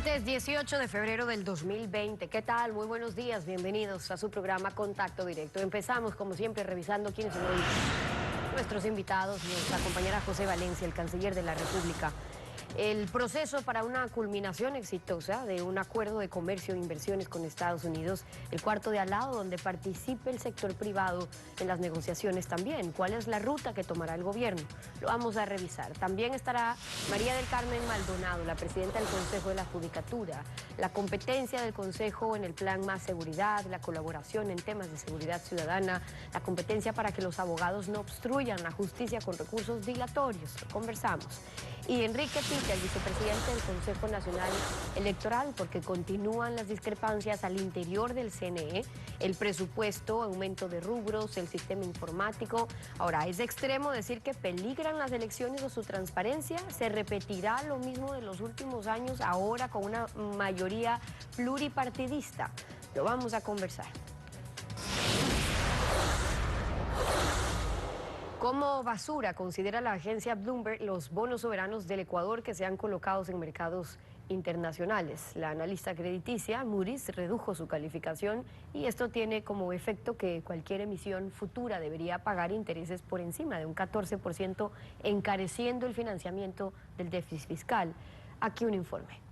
Martes 18 de febrero del 2020. ¿Qué tal? Muy buenos días. Bienvenidos a su programa Contacto Directo. Empezamos, como siempre, revisando quiénes son hoy nuestros invitados. Nos acompañará José Valencia, el canciller de la República. El proceso para una culminación exitosa de un acuerdo de comercio e inversiones con Estados Unidos, el cuarto de al lado donde participe el sector privado en las negociaciones también. ¿Cuál es la ruta que tomará el gobierno? Lo vamos a revisar. También estará María del Carmen Maldonado, la presidenta del Consejo de la Judicatura, la competencia del Consejo en el plan Más Seguridad, la colaboración en temas de seguridad ciudadana, la competencia para que los abogados no obstruyan la justicia con recursos dilatorios. Lo conversamos. Y Enrique Pica, el vicepresidente del Consejo Nacional Electoral, porque continúan las discrepancias al interior del CNE, el presupuesto, aumento de rubros, el sistema informático. Ahora, ¿es extremo decir que peligran las elecciones o su transparencia? ¿Se repetirá lo mismo de los últimos años ahora con una mayoría pluripartidista? Lo vamos a conversar. Como basura considera la agencia Bloomberg los bonos soberanos del Ecuador que sean colocados en mercados internacionales. La analista crediticia Moody's redujo su calificación y esto tiene como efecto que cualquier emisión futura debería pagar intereses por encima de un 14%, encareciendo el financiamiento del déficit fiscal. Aquí un informe.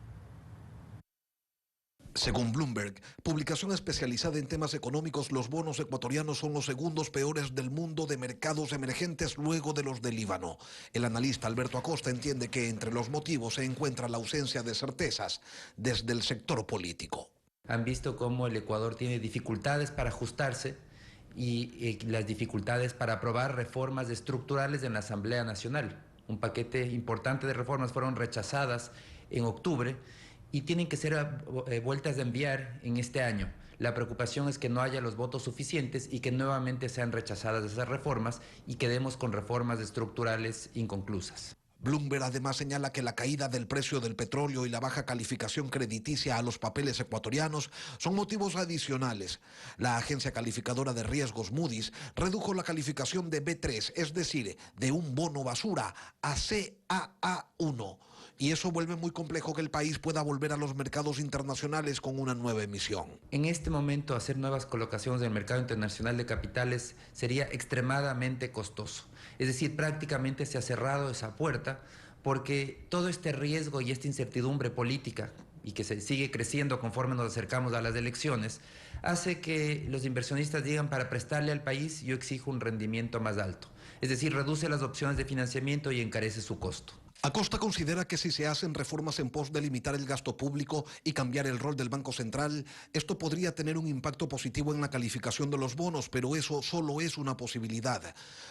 Según Bloomberg, publicación especializada en temas económicos, los bonos ecuatorianos son los segundos peores del mundo de mercados emergentes luego de los del Líbano. El analista Alberto Acosta entiende que entre los motivos se encuentra la ausencia de certezas desde el sector político. Han visto cómo el Ecuador tiene dificultades para ajustarse y las dificultades para aprobar reformas estructurales en la Asamblea Nacional. Un paquete importante de reformas fueron rechazadas en octubre y tienen que ser vueltas a enviar en este año. La preocupación es que no haya los votos suficientes y que nuevamente sean rechazadas esas reformas y quedemos con reformas estructurales inconclusas. Bloomberg además señala que la caída del precio del petróleo y la baja calificación crediticia a los papeles ecuatorianos son motivos adicionales. La agencia calificadora de riesgos Moody's redujo la calificación de B3, es decir, de un bono basura, a CAA1. Y eso vuelve muy complejo que el país pueda volver a los mercados internacionales con una nueva emisión. En este momento, hacer nuevas colocaciones en el mercado internacional de capitales sería extremadamente costoso. Es decir, prácticamente se ha cerrado esa puerta porque todo este riesgo y esta incertidumbre política y que se sigue creciendo conforme nos acercamos a las elecciones, hace que los inversionistas digan, para prestarle al país yo exijo un rendimiento más alto. Es decir, reduce las opciones de financiamiento y encarece su costo. Acosta considera que si se hacen reformas en pos de limitar el gasto público y cambiar el rol del Banco Central, esto podría tener un impacto positivo en la calificación de los bonos, pero eso solo es una posibilidad.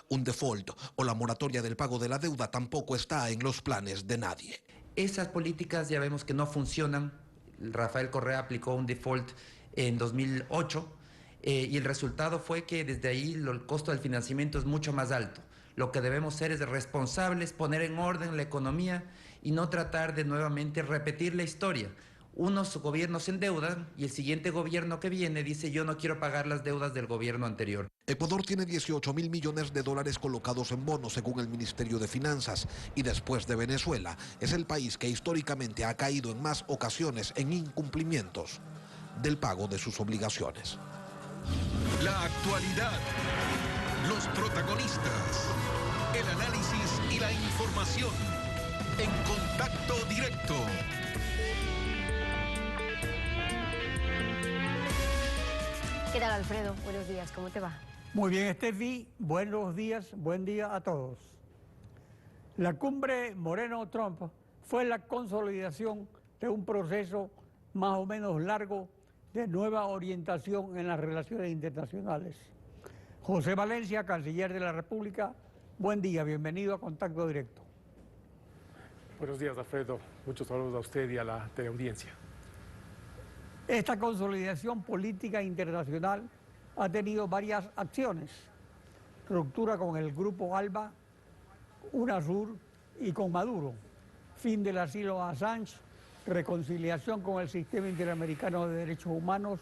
Un default o la moratoria del pago de la deuda tampoco está en los planes de nadie. Esas políticas ya vemos que no funcionan. Rafael Correa aplicó un default en 2008 y el resultado fue que desde ahí el costo del financiamiento es mucho más alto. Lo que debemos ser es responsables, poner en orden la economía y no tratar de nuevamente repetir la historia. Unos gobiernos se endeudan y el siguiente gobierno que viene dice yo no quiero pagar las deudas del gobierno anterior. Ecuador tiene 18.000 millones de dólares colocados en bonos según el Ministerio de Finanzas y después de Venezuela es el país que históricamente ha caído en más ocasiones en incumplimientos del pago de sus obligaciones. La actualidad, los protagonistas, el análisis y la información en Contacto Directo. ¿Qué tal, Alfredo? Buenos días, ¿cómo te va? Muy bien, Steffi, buenos días, buen día a todos. La cumbre Moreno-Trump fue la consolidación de un proceso más o menos largo de nueva orientación en las relaciones internacionales. José Valencia, canciller de la República, buen día, bienvenido a Contacto Directo. Buenos días, Alfredo. Muchos saludos a usted y a la teleaudiencia. Esta consolidación política internacional ha tenido varias acciones. Ruptura con el Grupo ALBA, UNASUR y con Maduro. Fin del asilo a Assange, reconciliación con el Sistema Interamericano de Derechos Humanos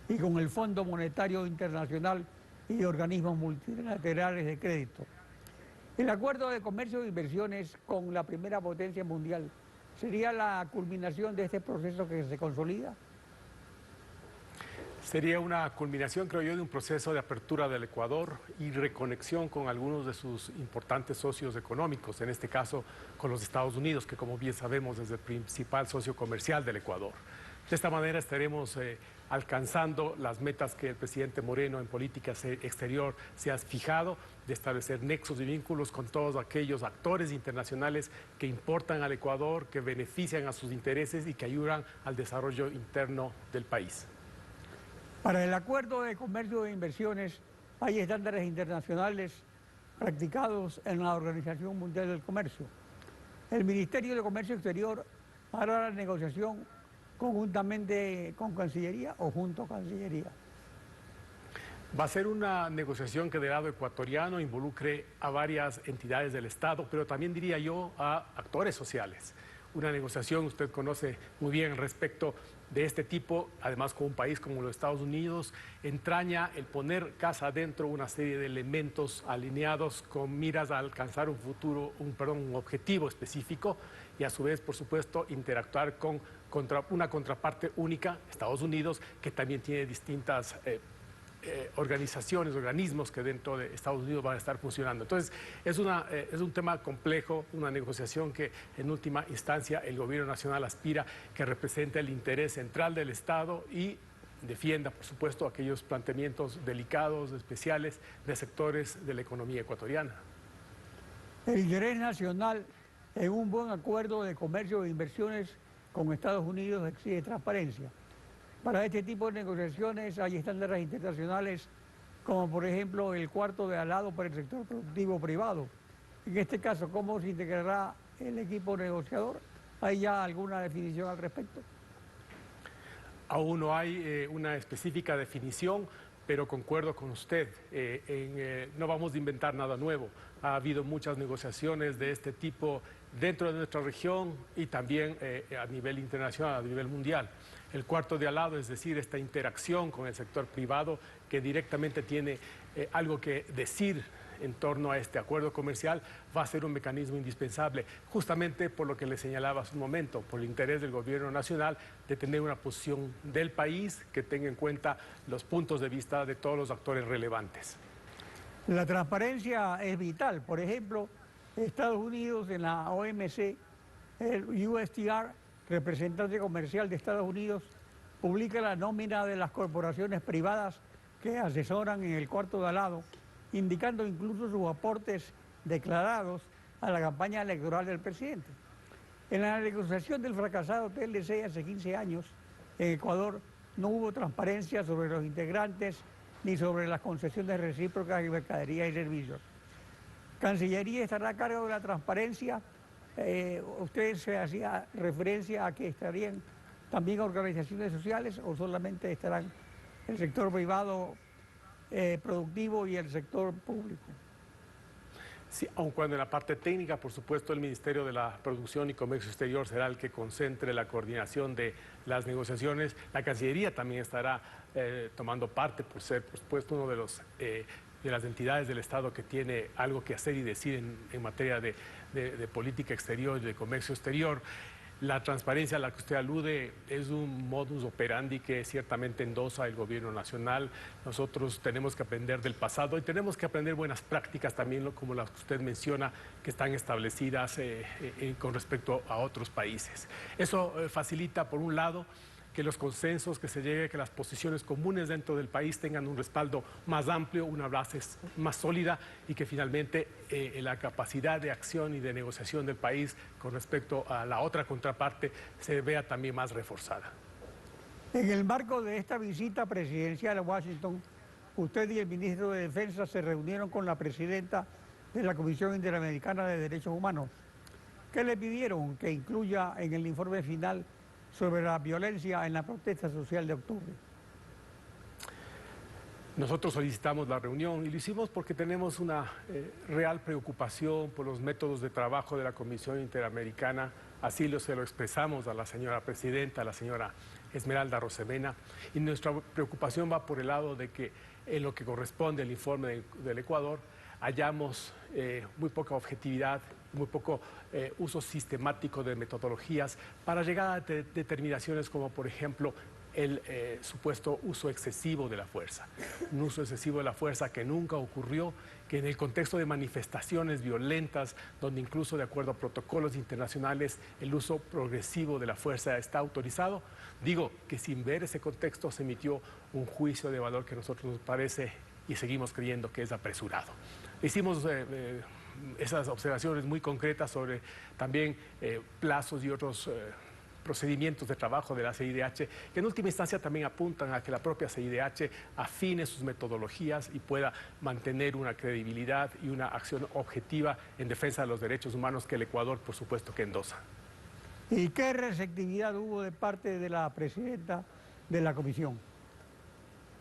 y con el Fondo Monetario Internacional y organismos multilaterales de crédito. El acuerdo de comercio e inversiones con la primera potencia mundial ¿Sería la culminación de este proceso que se consolida? Sería una culminación, creo yo, de un proceso de apertura del Ecuador y reconexión con algunos de sus importantes socios económicos, en este caso con los Estados Unidos, que como bien sabemos es el principal socio comercial del Ecuador. De esta manera estaremos alcanzando las metas que el presidente Moreno en política exterior se ha fijado, de establecer nexos y vínculos con todos aquellos actores internacionales que importan al Ecuador, que benefician a sus intereses y que ayudan al desarrollo interno del país. Para el acuerdo de comercio e inversiones hay estándares internacionales practicados en la Organización Mundial del Comercio. El Ministerio de Comercio Exterior hará la negociación conjuntamente con Cancillería o junto a Cancillería. Va a ser una negociación que del lado ecuatoriano involucre a varias entidades del Estado, pero también diría yo a actores sociales. Una negociación, usted conoce muy bien respecto de este tipo, además con un país como los Estados Unidos, entraña el poner casa adentro una serie de elementos alineados con miras a alcanzar un objetivo específico y a su vez, por supuesto, interactuar con una contraparte única, Estados Unidos, que también tiene distintas organizaciones, organismos que dentro de Estados Unidos van a estar funcionando. Entonces, es un tema complejo, una negociación que en última instancia el gobierno nacional aspira que represente el interés central del Estado y defienda, por supuesto, aquellos planteamientos delicados, especiales de sectores de la economía ecuatoriana. El interés nacional en un buen acuerdo de comercio e inversiones con Estados Unidos exige transparencia. Para este tipo de negociaciones hay estándares internacionales como por ejemplo el cuarto de al lado para el sector productivo privado. En este caso, ¿cómo se integrará el equipo negociador? ¿Hay ya alguna definición al respecto? Aún no hay una específica definición, pero concuerdo con usted, no vamos a inventar nada nuevo. Ha habido muchas negociaciones de este tipo dentro de nuestra región y también a nivel internacional, a nivel mundial. El cuarto de al lado, es decir, esta interacción con el sector privado que directamente tiene algo que decir en torno a este acuerdo comercial, va a ser un mecanismo indispensable, justamente por lo que le señalaba hace un momento, por el interés del gobierno nacional de tener una posición del país que tenga en cuenta los puntos de vista de todos los actores relevantes. La transparencia es vital. Por ejemplo, Estados Unidos en la OMC, el USTR, representante comercial de Estados Unidos, publica la nómina de las corporaciones privadas que asesoran en el cuarto de al lado, indicando incluso sus aportes declarados a la campaña electoral del presidente. En la negociación del fracasado TLC hace 15 años, en Ecuador no hubo transparencia sobre los integrantes ni sobre las concesiones recíprocas y mercaderías y servicios. Cancillería estará a cargo de la transparencia. ¿Usted se hacía referencia a que estarían también organizaciones sociales o solamente estarán el sector privado productivo y el sector público? Sí, aun cuando en la parte técnica, por supuesto, el Ministerio de la Producción y Comercio Exterior será el que concentre la coordinación de las negociaciones. La Cancillería también estará tomando parte por ser, por supuesto, uno de las entidades del Estado que tiene algo que hacer y decir en materia de política exterior y de comercio exterior. La transparencia a la que usted alude es un modus operandi que ciertamente endosa el gobierno nacional. Nosotros tenemos que aprender del pasado y tenemos que aprender buenas prácticas también, como las que usted menciona, que están establecidas con respecto a otros países. Eso facilita, por un lado, que los consensos que se llegue, que las posiciones comunes dentro del país tengan un respaldo más amplio, una base más sólida y que finalmente la capacidad de acción y de negociación del país con respecto a la otra contraparte se vea también más reforzada. En el marco de esta visita presidencial a Washington, usted y el ministro de Defensa se reunieron con la presidenta de la Comisión Interamericana de Derechos Humanos. ¿Qué le pidieron que incluya en el informe final sobre la violencia en la protesta social de octubre? Nosotros solicitamos la reunión y lo hicimos porque tenemos una real preocupación por los métodos de trabajo de la Comisión Interamericana. Así se lo expresamos a la señora presidenta, a la señora Esmeralda Rosemena, y nuestra preocupación va por el lado de que en lo que corresponde al informe del Ecuador hallamos muy poca objetividad, muy poco uso sistemático de metodologías para llegar a determinaciones como, por ejemplo, el supuesto uso excesivo de la fuerza. Un uso excesivo de la fuerza que nunca ocurrió, que en el contexto de manifestaciones violentas, donde incluso de acuerdo a protocolos internacionales el uso progresivo de la fuerza está autorizado, digo que sin ver ese contexto se emitió un juicio de valor que a nosotros nos parece y seguimos creyendo que es apresurado. Hicimos esas observaciones muy concretas sobre también plazos y otros procedimientos de trabajo de la CIDH, que en última instancia también apuntan a que la propia CIDH afine sus metodologías y pueda mantener una credibilidad y una acción objetiva en defensa de los derechos humanos que el Ecuador, por supuesto, que endosa. ¿Y qué receptividad hubo de parte de la presidenta de la comisión?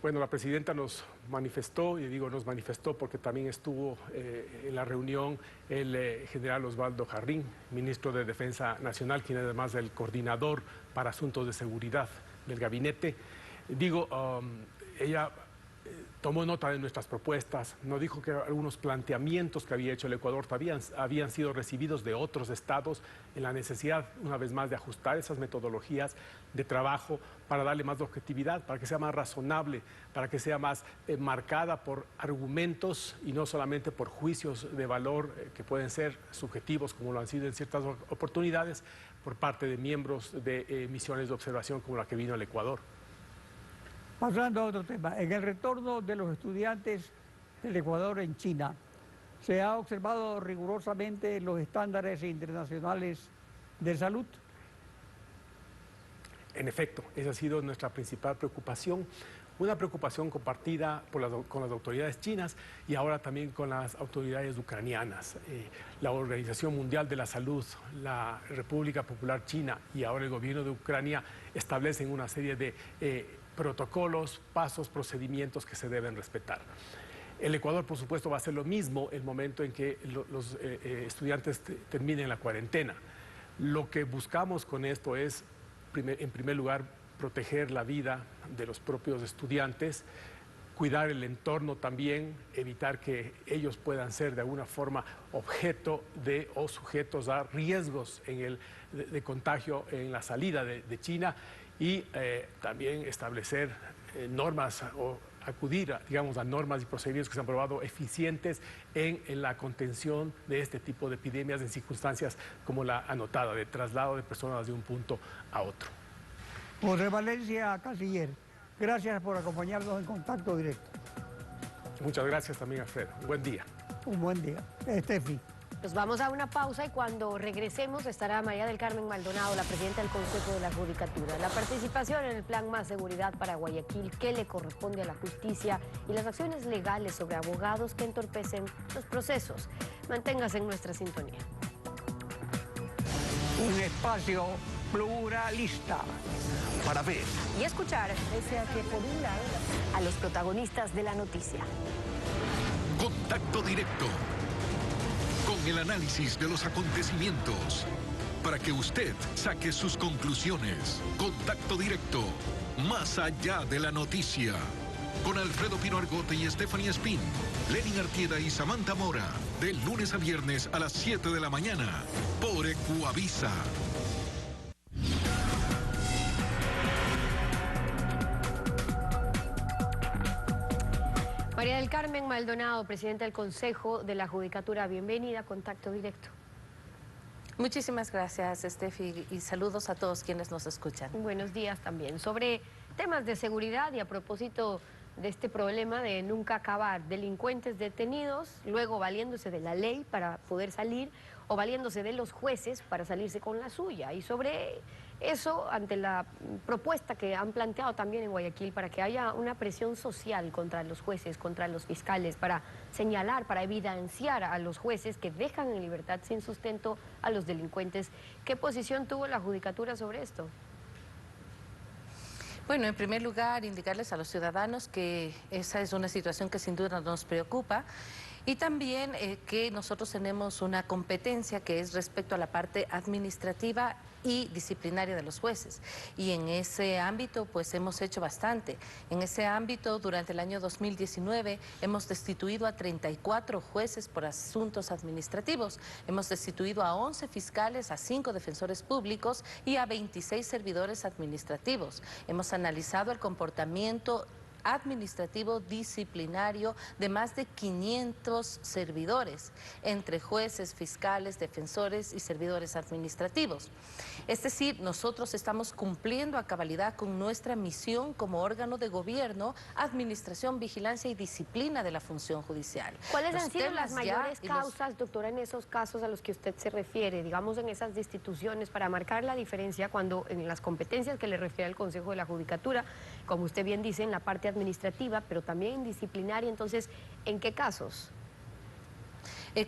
Bueno, la presidenta nos manifestó, y digo nos manifestó porque también estuvo en la reunión el general Osvaldo Jarrín, ministro de Defensa Nacional, quien además es el coordinador para asuntos de seguridad del gabinete. Digo, ella tomó nota de nuestras propuestas, nos dijo que algunos planteamientos que había hecho el Ecuador habían sido recibidos de otros estados en la necesidad, una vez más, de ajustar esas metodologías de trabajo para darle más objetividad, para que sea más razonable, para que sea más marcada por argumentos y no solamente por juicios de valor que pueden ser subjetivos, como lo han sido en ciertas oportunidades, por parte de miembros de misiones de observación como la que vino al Ecuador. Pasando a otro tema, en el retorno de los estudiantes del Ecuador en China, ¿se ha observado rigurosamente los estándares internacionales de salud? En efecto, esa ha sido nuestra principal preocupación, una preocupación compartida con las autoridades chinas y ahora también con las autoridades ucranianas. La Organización Mundial de la Salud, la República Popular China y ahora el gobierno de Ucrania establecen una serie de protocolos, pasos, procedimientos que se deben respetar. El Ecuador, por supuesto, va a hacer lo mismo el momento en que los estudiantes terminen la cuarentena. Lo que buscamos con esto es, en primer lugar, proteger la vida de los propios estudiantes, cuidar el entorno también, evitar que ellos puedan ser de alguna forma objeto de o sujetos a riesgos de contagio en la salida de China y también establecer normas o acudir a normas y procedimientos que se han probado eficientes en la contención de este tipo de epidemias en circunstancias como la anotada, de traslado de personas de un punto a otro. José Valencia, canciller, gracias por acompañarnos en Contacto Directo. Muchas gracias también, Alfredo. Un buen día. Un buen día. Estefi. Nos vamos a una pausa y cuando regresemos estará María del Carmen Maldonado, la presidenta del Consejo de la Judicatura. La participación en el Plan Más Seguridad para Guayaquil, qué le corresponde a la justicia y las acciones legales sobre abogados que entorpecen los procesos. Manténgase en nuestra sintonía. Un espacio pluralista. Para ver Y escuchar, pese a que por un lado, a los protagonistas de la noticia. Contacto Directo. Con el análisis de los acontecimientos. Para que usted saque sus conclusiones. Contacto Directo. Más allá de la noticia. Con Alfredo Pino Argote y Stephanie Espín. Lenin Artieda y Samantha Mora. De lunes a viernes a las 7 de la mañana. Por Ecuavisa. María del Carmen Maldonado, presidenta del Consejo de la Judicatura, bienvenida a Contacto Directo. Muchísimas gracias, Steffi, y saludos a todos quienes nos escuchan. Buenos días también. Sobre temas de seguridad y a propósito de este problema de nunca acabar, delincuentes detenidos, luego valiéndose de la ley para poder salir o valiéndose de los jueces para salirse con la suya. Y sobre eso, ante la propuesta que han planteado también en Guayaquil para que haya una presión social contra los jueces, contra los fiscales, para señalar, para evidenciar a los jueces que dejan en libertad sin sustento a los delincuentes. ¿Qué posición tuvo la Judicatura sobre esto? Bueno, en primer lugar, indicarles a los ciudadanos que esa es una situación que sin duda nos preocupa y también que nosotros tenemos una competencia que es respecto a la parte administrativa y disciplinaria de los jueces. Y en ese ámbito pues hemos hecho bastante. En ese ámbito durante el año 2019 hemos destituido a 34 jueces por asuntos administrativos. Hemos destituido a 11 fiscales, a 5 defensores públicos y a 26 servidores administrativos. Hemos analizado el comportamiento administrativo disciplinario de más de 500 servidores, entre jueces, fiscales, defensores y servidores administrativos. Es decir, nosotros estamos cumpliendo a cabalidad con nuestra misión como órgano de gobierno, administración, vigilancia y disciplina de la función judicial. ¿Cuáles han sido las mayores causas, doctora, en esos casos a los que usted se refiere, digamos en esas destituciones, para marcar la diferencia cuando en las competencias que le refiere el Consejo de la Judicatura, como usted bien dice, en la parte administrativa, pero también disciplinaria? Entonces, ¿en qué casos?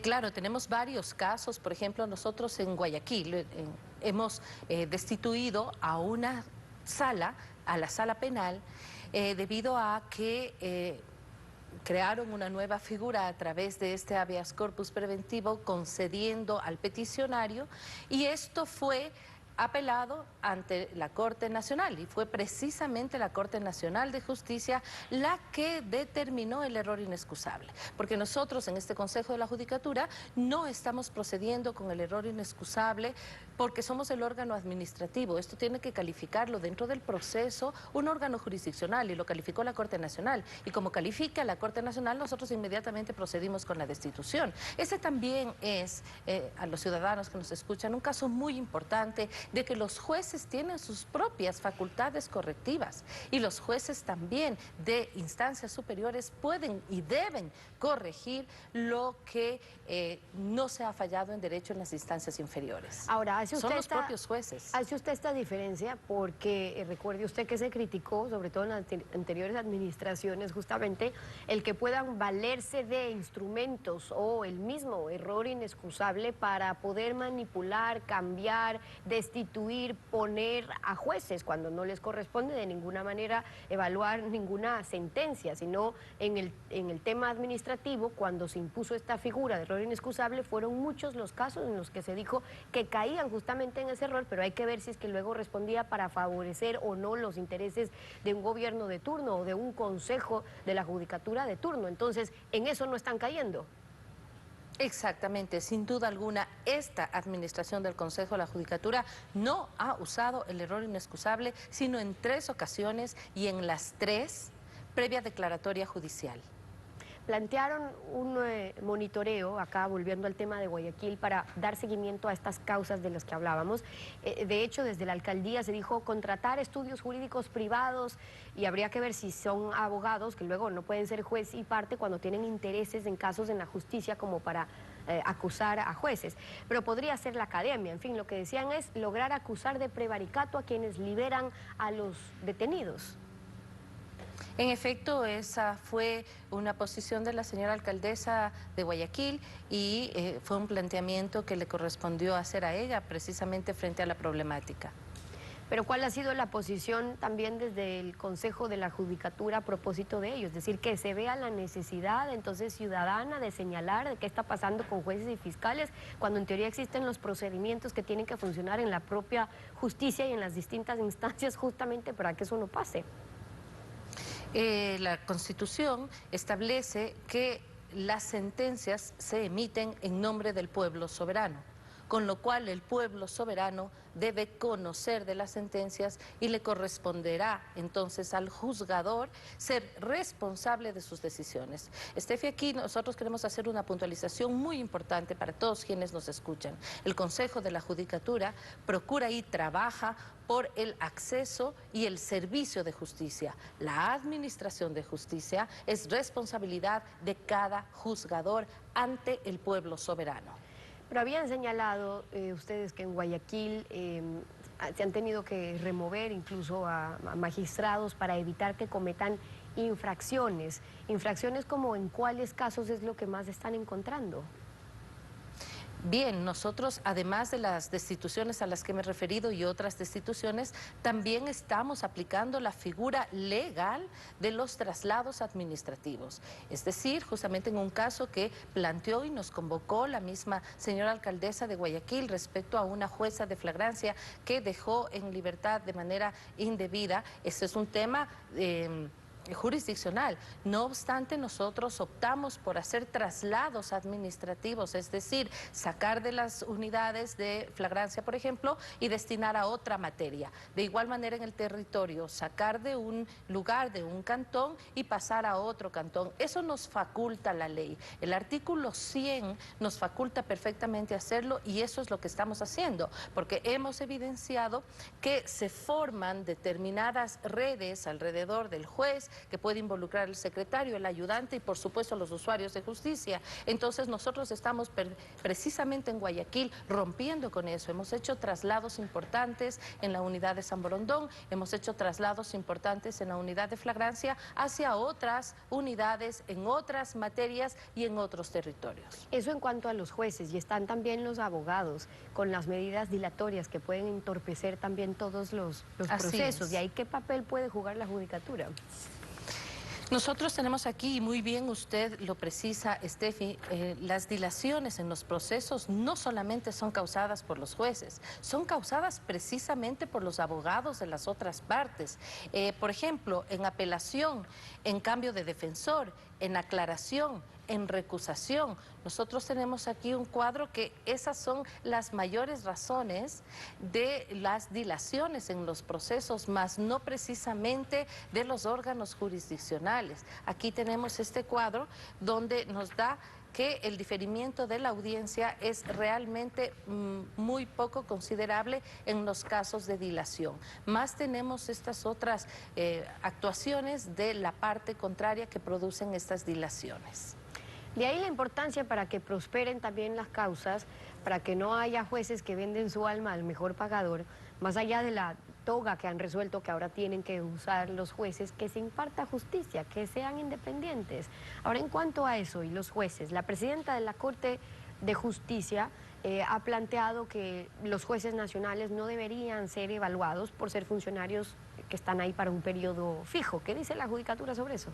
Claro, tenemos varios casos. Por ejemplo, nosotros en Guayaquil hemos destituido a una sala, a la sala penal, debido a que crearon una nueva figura a través de este habeas corpus preventivo, concediendo al peticionario, y esto fue apelado ante la Corte Nacional, y fue precisamente la Corte Nacional de Justicia la que determinó el error inexcusable, porque nosotros en este Consejo de la Judicatura no estamos procediendo con el error inexcusable porque somos el órgano administrativo. Esto tiene que calificarlo dentro del proceso un órgano jurisdiccional, y lo calificó la Corte Nacional, y como califica la Corte Nacional, nosotros inmediatamente procedimos con la destitución. Ese también es, a los ciudadanos que nos escuchan, un caso muy importante de que los jueces tienen sus propias facultades correctivas, y los jueces también de instancias superiores pueden y deben corregir lo que no se ha fallado en derecho en las instancias inferiores. Ahora, son los propios jueces. Hace usted esta diferencia porque recuerde usted que se criticó, sobre todo en las anteriores administraciones, justamente el que puedan valerse de instrumentos o el mismo error inexcusable para poder manipular, cambiar, destituir, poner a jueces cuando no les corresponde de ninguna manera evaluar ninguna sentencia, sino en el tema administrativo, cuando se impuso esta figura de error inexcusable, fueron muchos los casos en los que se dijo que caían justamente en ese error, pero hay que ver si es que luego respondía para favorecer o no los intereses de un gobierno de turno o de un consejo de la judicatura de turno. Entonces, en eso no están cayendo. Exactamente, sin duda alguna, esta administración del Consejo de la Judicatura no ha usado el error inexcusable, sino en 3 ocasiones, y en las 3 previa declaratoria judicial. Plantearon un monitoreo, acá volviendo al tema de Guayaquil, para dar seguimiento a estas causas de las que hablábamos. De hecho, desde la alcaldía se dijo contratar estudios jurídicos privados, y habría que ver si son abogados, que luego no pueden ser juez y parte cuando tienen intereses en casos en la justicia como para acusar a jueces. Pero podría ser la academia. En fin, lo que decían es lograr acusar de prevaricato a quienes liberan a los detenidos. En efecto, esa fue una posición de la señora alcaldesa de Guayaquil, y fue un planteamiento que le correspondió hacer a ella precisamente frente a la problemática. Pero ¿cuál ha sido la posición también desde el Consejo de la Judicatura a propósito de ello? Es decir, que se vea la necesidad entonces ciudadana de señalar de qué está pasando con jueces y fiscales, cuando en teoría existen los procedimientos que tienen que funcionar en la propia justicia y en las distintas instancias justamente para que eso no pase. La Constitución establece que las sentencias se emiten en nombre del pueblo soberano, con lo cual el pueblo soberano debe conocer de las sentencias, y le corresponderá entonces al juzgador ser responsable de sus decisiones. Estefi, aquí nosotros queremos hacer una puntualización muy importante para todos quienes nos escuchan. El Consejo de la Judicatura procura y trabaja por el acceso y el servicio de justicia. La administración de justicia es responsabilidad de cada juzgador ante el pueblo soberano. Pero habían señalado ustedes que en Guayaquil se han tenido que remover incluso a magistrados para evitar que cometan infracciones. ¿Infracciones como en cuáles casos es lo que más están encontrando? Bien, nosotros, además de las destituciones a las que me he referido y otras destituciones, también estamos aplicando la figura legal de los traslados administrativos. Es decir, justamente en un caso que planteó y nos convocó la misma señora alcaldesa de Guayaquil respecto a una jueza de flagrancia que dejó en libertad de manera indebida. Este es un tema jurisdiccional. No obstante, nosotros optamos por hacer traslados administrativos, es decir, sacar de las unidades de flagrancia, por ejemplo, y destinar a otra materia. De igual manera en el territorio, sacar de un lugar, de un cantón y pasar a otro cantón. Eso nos faculta la ley. El artículo 100 nos faculta perfectamente hacerlo y eso es lo que estamos haciendo, porque hemos evidenciado que se forman determinadas redes alrededor del juez, que puede involucrar al secretario, el ayudante y por supuesto los usuarios de justicia. Entonces nosotros estamos precisamente en Guayaquil rompiendo con eso. Hemos hecho traslados importantes en la unidad de San Borondón, hemos hecho traslados importantes en la unidad de flagrancia hacia otras unidades, en otras materias y en otros territorios. Eso en cuanto a los jueces, y están también los abogados con las medidas dilatorias que pueden entorpecer también todos los procesos. ¿Y ahí qué papel puede jugar la judicatura? Nosotros tenemos aquí, y muy bien usted lo precisa, Estefi, las dilaciones en los procesos no solamente son causadas por los jueces, son causadas precisamente por los abogados de las otras partes. Por ejemplo, en apelación, en cambio de defensor, en aclaración, en recusación. Nosotros tenemos aquí un cuadro que esas son las mayores razones de las dilaciones en los procesos, más no precisamente de los órganos jurisdiccionales. Aquí tenemos este cuadro donde nos da que el diferimiento de la audiencia es realmente muy poco considerable en los casos de dilación. Más tenemos estas otras actuaciones de la parte contraria que producen estas dilaciones. De ahí la importancia para que prosperen también las causas, para que no haya jueces que venden su alma al mejor pagador, más allá de la toga que han resuelto que ahora tienen que usar los jueces, que se imparta justicia, que sean independientes. Ahora, en cuanto a eso y los jueces, la presidenta de la Corte de Justicia ha planteado que los jueces nacionales no deberían ser evaluados por ser funcionarios que están ahí para un periodo fijo. ¿Qué dice la judicatura sobre eso?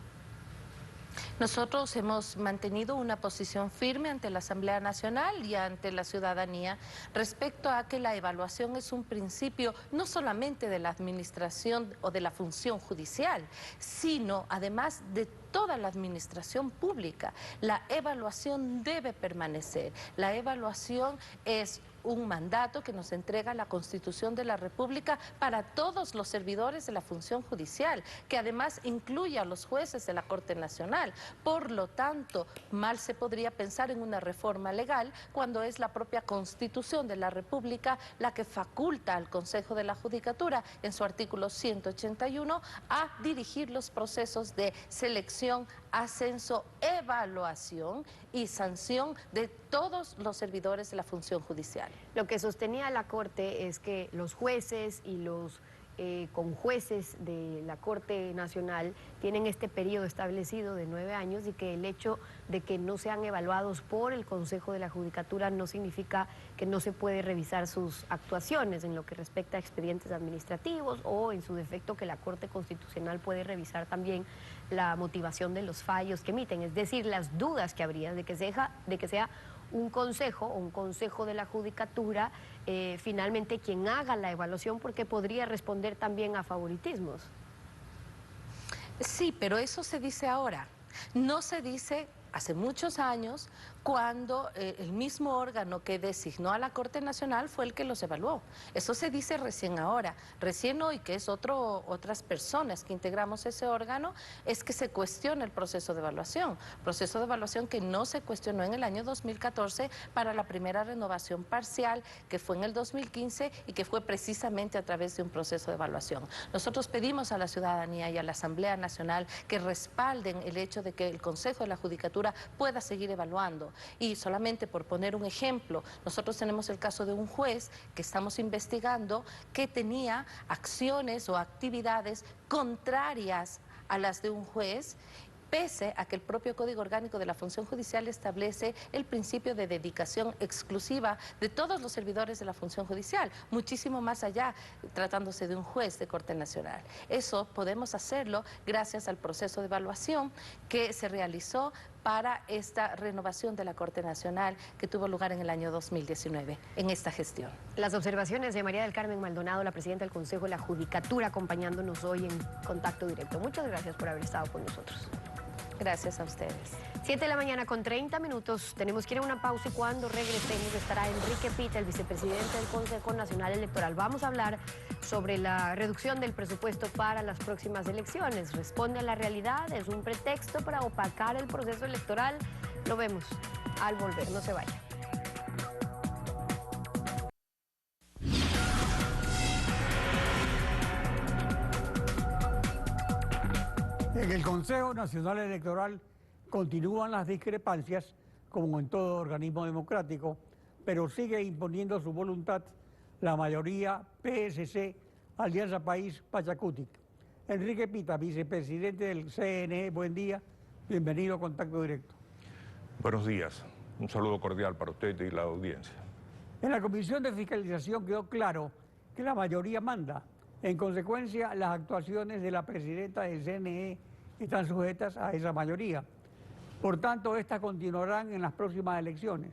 Nosotros hemos mantenido una posición firme ante la Asamblea Nacional y ante la ciudadanía respecto a que la evaluación es un principio no solamente de la administración o de la función judicial, sino además de toda la administración pública. La evaluación debe permanecer. La evaluación es un mandato que nos entrega la Constitución de la República para todos los servidores de la función judicial, que además incluye a los jueces de la Corte Nacional. Por lo tanto, mal se podría pensar en una reforma legal cuando es la propia Constitución de la República la que faculta al Consejo de la Judicatura, en su artículo 181, a dirigir los procesos de selección, ascenso, evaluación y sanción de todos los servidores de la función judicial. Lo que sostenía la Corte es que los jueces y los conjueces de la Corte Nacional tienen este periodo establecido de 9 años y que el hecho de que no sean evaluados por el Consejo de la Judicatura no significa que no se puede revisar sus actuaciones en lo que respecta a expedientes administrativos o en su defecto que la Corte Constitucional puede revisar también la motivación de los fallos que emiten, es decir, las dudas que habría de que sea un consejo de la Judicatura finalmente quien haga la evaluación, porque podría responder también a favoritismos. Sí, pero eso se dice ahora, no se dice hace muchos años cuando el mismo órgano que designó a la Corte Nacional fue el que los evaluó. Eso se dice recién ahora, recién hoy, que es otras personas que integramos ese órgano, es que se cuestiona el proceso de evaluación que no se cuestionó en el año 2014 para la primera renovación parcial, que fue en el 2015 y que fue precisamente a través de un proceso de evaluación. Nosotros pedimos a la ciudadanía y a la Asamblea Nacional que respalden el hecho de que el Consejo de la Judicatura pueda seguir evaluando. Y solamente por poner un ejemplo, nosotros tenemos el caso de un juez que estamos investigando que tenía acciones o actividades contrarias a las de un juez pese a que el propio Código Orgánico de la Función Judicial establece el principio de dedicación exclusiva de todos los servidores de la función judicial, muchísimo más allá tratándose de un juez de Corte Nacional. Eso podemos hacerlo gracias al proceso de evaluación que se realizó para esta renovación de la Corte Nacional que tuvo lugar en el año 2019, en esta gestión. Las observaciones de María del Carmen Maldonado, la presidenta del Consejo de la Judicatura, acompañándonos hoy en Contacto Directo. Muchas gracias por haber estado con nosotros. Gracias a ustedes. 7 de la mañana con 30 minutos. Tenemos que ir a una pausa y cuando regresemos estará Enrique Pita, el vicepresidente del Consejo Nacional Electoral. Vamos a hablar sobre la reducción del presupuesto para las próximas elecciones. ¿Responde a la realidad? ¿Es un pretexto para opacar el proceso electoral? Lo vemos al volver. No se vaya. En el Consejo Nacional Electoral continúan las discrepancias, como en todo organismo democrático, pero sigue imponiendo su voluntad la mayoría PSC, Alianza País Pachacutic. Enrique Pita, vicepresidente del CNE, buen día, bienvenido a Contacto Directo. Buenos días, un saludo cordial para usted y la audiencia. En la Comisión de Fiscalización quedó claro que la mayoría manda. En consecuencia, las actuaciones de la presidenta del CNE están sujetas a esa mayoría. Por tanto, estas continuarán en las próximas elecciones.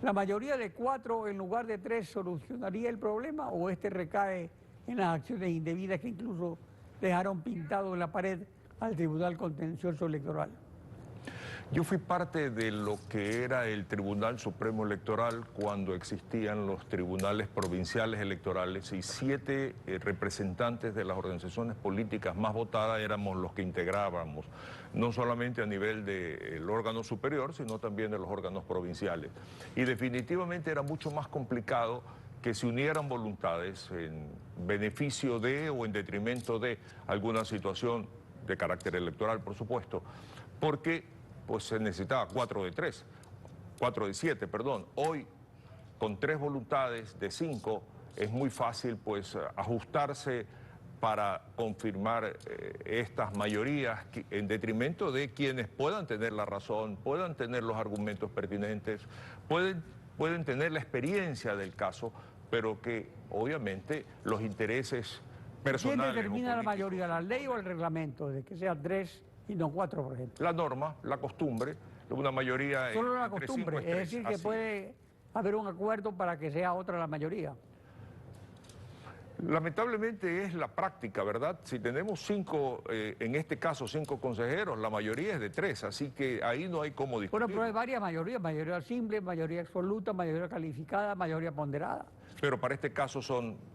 ¿La mayoría de 4 en lugar de 3 solucionaría el problema o este recae en las acciones indebidas que incluso dejaron pintado en la pared al Tribunal Contencioso Electoral? Yo fui parte de lo que era el Tribunal Supremo Electoral cuando existían los tribunales provinciales electorales y 7 representantes de las organizaciones políticas más votadas éramos los que integrábamos, no solamente a nivel del órgano superior, sino también de los órganos provinciales. Y definitivamente era mucho más complicado que se unieran voluntades en beneficio de o en detrimento de alguna situación de carácter electoral, por supuesto, porque pues se necesitaba 4 de 7, perdón. Hoy, con 3 voluntades de 5, es muy fácil pues ajustarse para confirmar estas mayorías en detrimento de quienes puedan tener la razón, puedan tener los argumentos pertinentes, pueden tener la experiencia del caso, pero que obviamente los intereses personales... ¿Quién determina la mayoría, la ley o el reglamento, de que sean 3 y no 4, por ejemplo? La norma, la costumbre, una mayoría... Solo la costumbre, es decir, que puede haber un acuerdo para que sea otra la mayoría. Lamentablemente es la práctica, ¿verdad? Si tenemos 5, en este caso 5 consejeros, la mayoría es de 3, así que ahí no hay cómo discutir. Bueno, pero hay varias mayorías, mayoría simple, mayoría absoluta, mayoría calificada, mayoría ponderada. Pero para este caso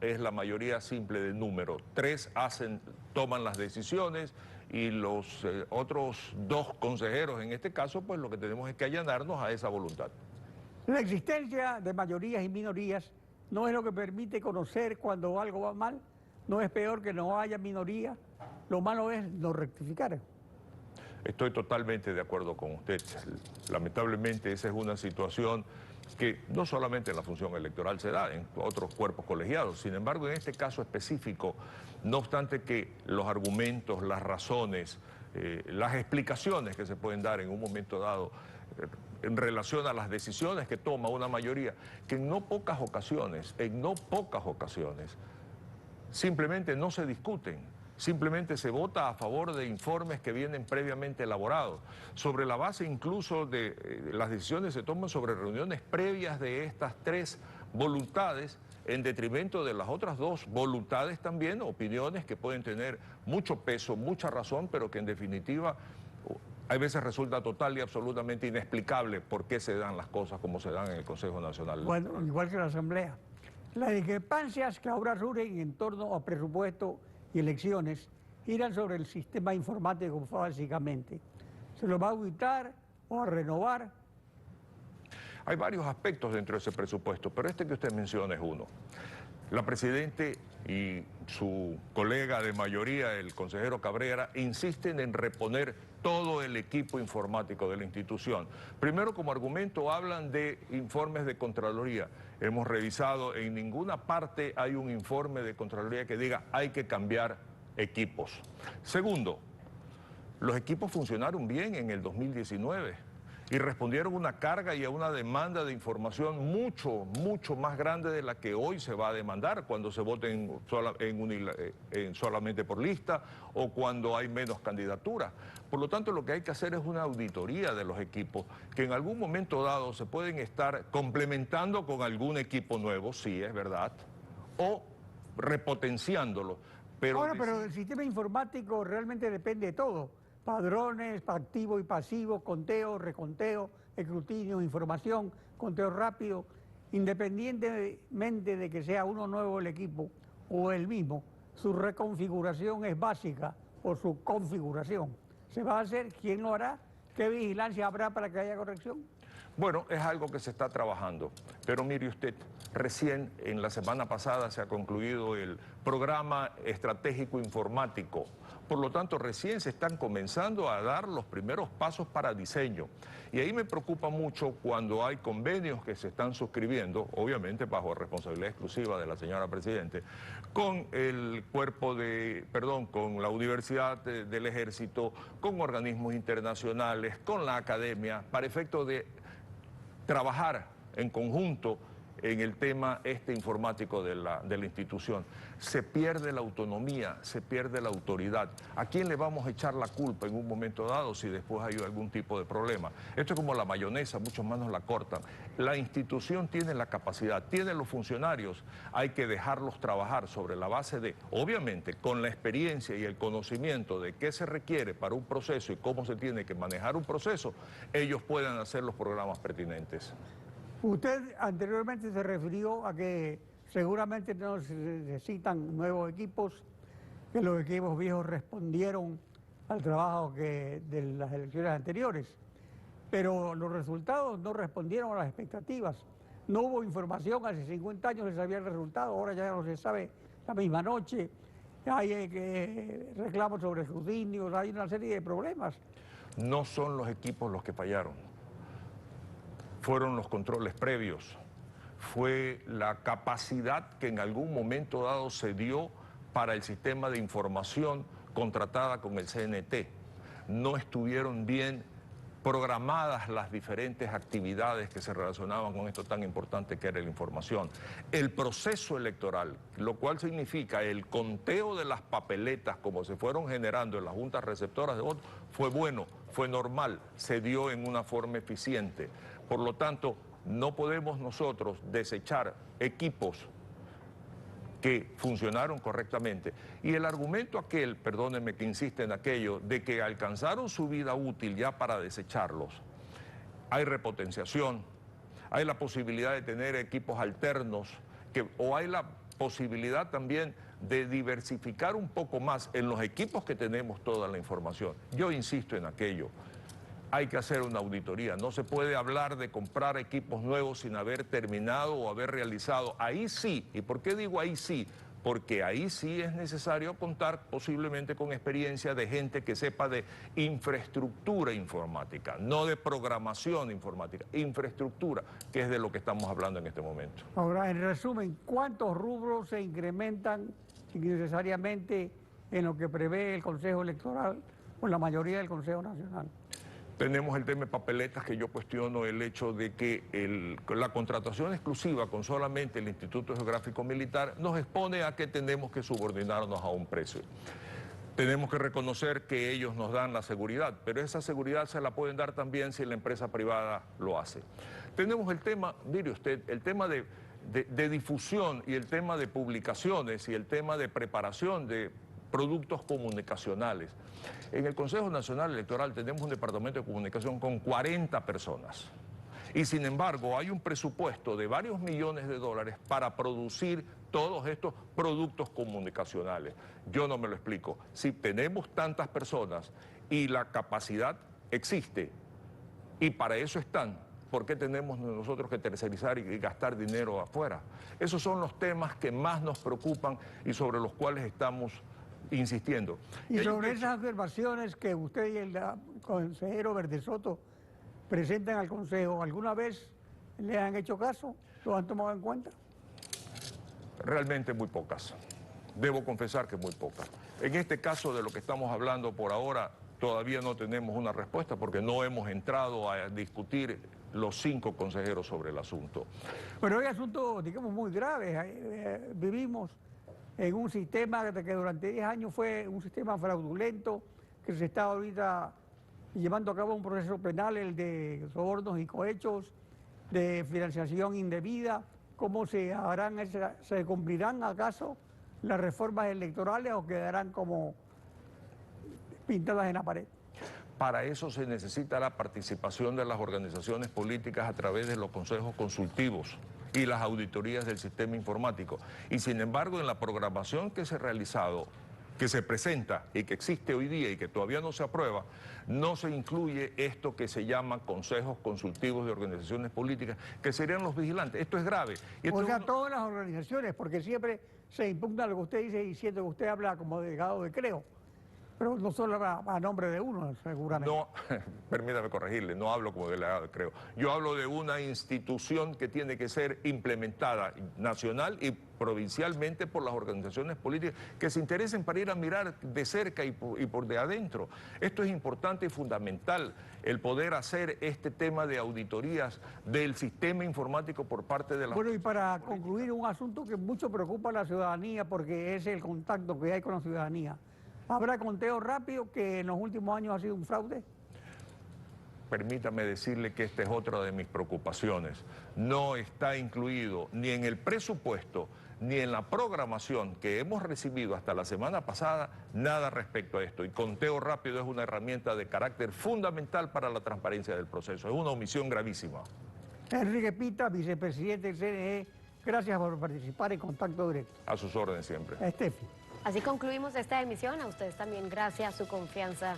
es la mayoría simple de número. 3 toman las decisiones y los otros 2 consejeros, en este caso, pues lo que tenemos es que allanarnos a esa voluntad. La existencia de mayorías y minorías no es lo que permite conocer cuando algo va mal, no es peor que no haya minoría, lo malo es no rectificar. Estoy totalmente de acuerdo con usted. Lamentablemente esa es una situación que no solamente en la función electoral se da, en otros cuerpos colegiados. Sin embargo, en este caso específico, no obstante que los argumentos, las razones, las explicaciones que se pueden dar en un momento dado en relación a las decisiones que toma una mayoría, que en no pocas ocasiones, simplemente no se discuten. Simplemente se vota a favor de informes que vienen previamente elaborados. Sobre la base incluso de las decisiones se toman sobre reuniones previas de estas 3 voluntades en detrimento de las otras 2 voluntades también, opiniones que pueden tener mucho peso, mucha razón, pero que en definitiva hay veces resulta total y absolutamente inexplicable por qué se dan las cosas como se dan en el Consejo Nacional. Bueno, igual que la Asamblea. Las discrepancias que ahora surgen en torno a presupuesto y elecciones giran sobre el sistema informático básicamente. ¿Se lo va a auditar o a renovar? Hay varios aspectos dentro de ese presupuesto, pero este que usted menciona es uno. La Presidenta y su colega de mayoría, el consejero Cabrera, insisten en reponer todo el equipo informático de la institución. Primero, como argumento, hablan de informes de Contraloría. Hemos revisado, en ninguna parte hay un informe de Contraloría que diga hay que cambiar equipos. Segundo, Los equipos funcionaron bien en el 2019 y respondieron a una carga y a una demanda de información mucho más grande de la que hoy se va a demandar cuando se vote solamente por lista o cuando hay menos candidaturas. Por lo tanto, lo que hay que hacer es una auditoría de los equipos, que en algún momento dado se pueden estar complementando con algún equipo nuevo, sí, es verdad, o repotenciándolo. Pero el sistema informático realmente depende de todo. Padrones, activo y pasivo, conteo, reconteo, escrutinio, información, conteo rápido. Independientemente de que sea uno nuevo el equipo o el mismo, su reconfiguración es básica por su configuración. ¿Se va a hacer? ¿Quién lo hará? ¿Qué vigilancia habrá para que haya corrección? Bueno, es algo que se está trabajando, pero mire usted, recién en la semana pasada se ha concluido el programa estratégico informático. Por lo tanto, recién se están comenzando a dar los primeros pasos para diseño. Y ahí me preocupa mucho cuando hay convenios que se están suscribiendo, obviamente bajo responsabilidad exclusiva de la señora Presidente, con el con la Universidad del Ejército, con organismos internacionales, con la academia, para efecto de trabajar en conjunto en el tema informático de la institución. Se pierde la autonomía, se pierde la autoridad. ¿A quién le vamos a echar la culpa en un momento dado si después hay algún tipo de problema? Esto es como la mayonesa, muchos más nos la cortan. La institución tiene la capacidad, tiene los funcionarios, hay que dejarlos trabajar sobre la base de, obviamente, con la experiencia y el conocimiento de qué se requiere para un proceso y cómo se tiene que manejar un proceso, ellos puedan hacer los programas pertinentes. Usted anteriormente se refirió a que seguramente no se necesitan nuevos equipos, que los equipos viejos respondieron al trabajo de las elecciones anteriores, pero los resultados no respondieron a las expectativas. No hubo información, hace 50 años se sabía el resultado, ahora ya no se sabe la misma noche, hay reclamos sobre escrutinios, hay una serie de problemas. No son los equipos los que fallaron. Fueron los controles previos, fue la capacidad que en algún momento dado se dio para el sistema de información contratada con el CNT. No estuvieron bien programadas las diferentes actividades que se relacionaban con esto tan importante que era la información. El proceso electoral, lo cual significa el conteo de las papeletas como se fueron generando en las juntas receptoras de votos, fue bueno, fue normal, se dio en una forma eficiente. Por lo tanto, no podemos nosotros desechar equipos que funcionaron correctamente. Y el argumento aquel, perdónenme que insiste en aquello, de que alcanzaron su vida útil ya para desecharlos, hay repotenciación, hay la posibilidad de tener equipos alternos, o hay la posibilidad también de diversificar un poco más en los equipos que tenemos toda la información. Yo insisto en aquello. Hay que hacer una auditoría, no se puede hablar de comprar equipos nuevos sin haber terminado o haber realizado. Ahí sí, ¿y por qué digo ahí sí? Porque ahí sí es necesario contar posiblemente con experiencia de gente que sepa de infraestructura informática, no de programación informática, infraestructura, que es de lo que estamos hablando en este momento. Ahora, en resumen, ¿cuántos rubros se incrementan innecesariamente en lo que prevé el Consejo Electoral o la mayoría del Consejo Nacional? Tenemos el tema de papeletas, que yo cuestiono el hecho de que la contratación exclusiva con solamente el Instituto Geográfico Militar nos expone a que tenemos que subordinarnos a un precio. Tenemos que reconocer que ellos nos dan la seguridad, pero esa seguridad se la pueden dar también si la empresa privada lo hace. Tenemos el tema, mire usted, el tema de difusión y el tema de publicaciones y el tema de preparación de productos comunicacionales. En el Consejo Nacional Electoral tenemos un departamento de comunicación con 40 personas y sin embargo hay un presupuesto de varios millones de dólares para producir todos estos productos comunicacionales. Yo no me lo explico. Si tenemos tantas personas y la capacidad existe y para eso están, ¿por qué tenemos nosotros que tercerizar y gastar dinero afuera? Esos son los temas que más nos preocupan y sobre los cuales estamos insistiendo. Y sobre esas afirmaciones que usted y el consejero Verdesoto presentan al Consejo, ¿alguna vez le han hecho caso? ¿Lo han tomado en cuenta? Realmente muy pocas. Debo confesar que muy pocas. En este caso de lo que estamos hablando por ahora, todavía no tenemos una respuesta porque no hemos entrado a discutir los 5 consejeros sobre el asunto. Pero hay asuntos, digamos, muy graves. Vivimos en un sistema que durante 10 años fue un sistema fraudulento, que se está ahorita llevando a cabo un proceso penal, el de sobornos y cohechos, de financiación indebida. ¿Cómo se cumplirán acaso las reformas electorales o quedarán como pintadas en la pared? Para eso se necesita la participación de las organizaciones políticas a través de los consejos consultivos y las auditorías del sistema informático. Y sin embargo, en la programación que se ha realizado, que se presenta y que existe hoy día y que todavía no se aprueba, no se incluye esto que se llama consejos consultivos de organizaciones políticas, que serían los vigilantes. Esto es grave. Y esto todas las organizaciones, porque siempre se impugna lo que usted dice y siento que usted habla como delegado de Creo. Pero no solo a nombre de uno, seguramente. No, permítame corregirle, no hablo como delegado, creo. Yo hablo de una institución que tiene que ser implementada nacional y provincialmente por las organizaciones políticas que se interesen para ir a mirar de cerca y por de adentro. Esto es importante y fundamental, el poder hacer este tema de auditorías del sistema informático por parte de la... Bueno, y para concluir, un asunto que mucho preocupa a la ciudadanía porque es el contacto que hay con la ciudadanía. ¿Habrá conteo rápido, que en los últimos años ha sido un fraude? Permítame decirle que esta es otra de mis preocupaciones. No está incluido ni en el presupuesto ni en la programación que hemos recibido hasta la semana pasada nada respecto a esto. Y conteo rápido es una herramienta de carácter fundamental para la transparencia del proceso. Es una omisión gravísima. Enrique Pita, vicepresidente del CNE, gracias por participar en Contacto Directo. A sus órdenes siempre. Estefi. Así concluimos esta emisión. A ustedes también gracias, su confianza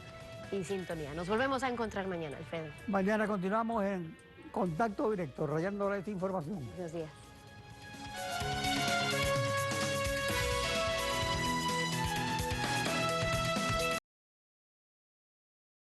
y sintonía. Nos volvemos a encontrar mañana, Alfredo. Mañana continuamos en Contacto Directo, rayando esta información. Buenos días.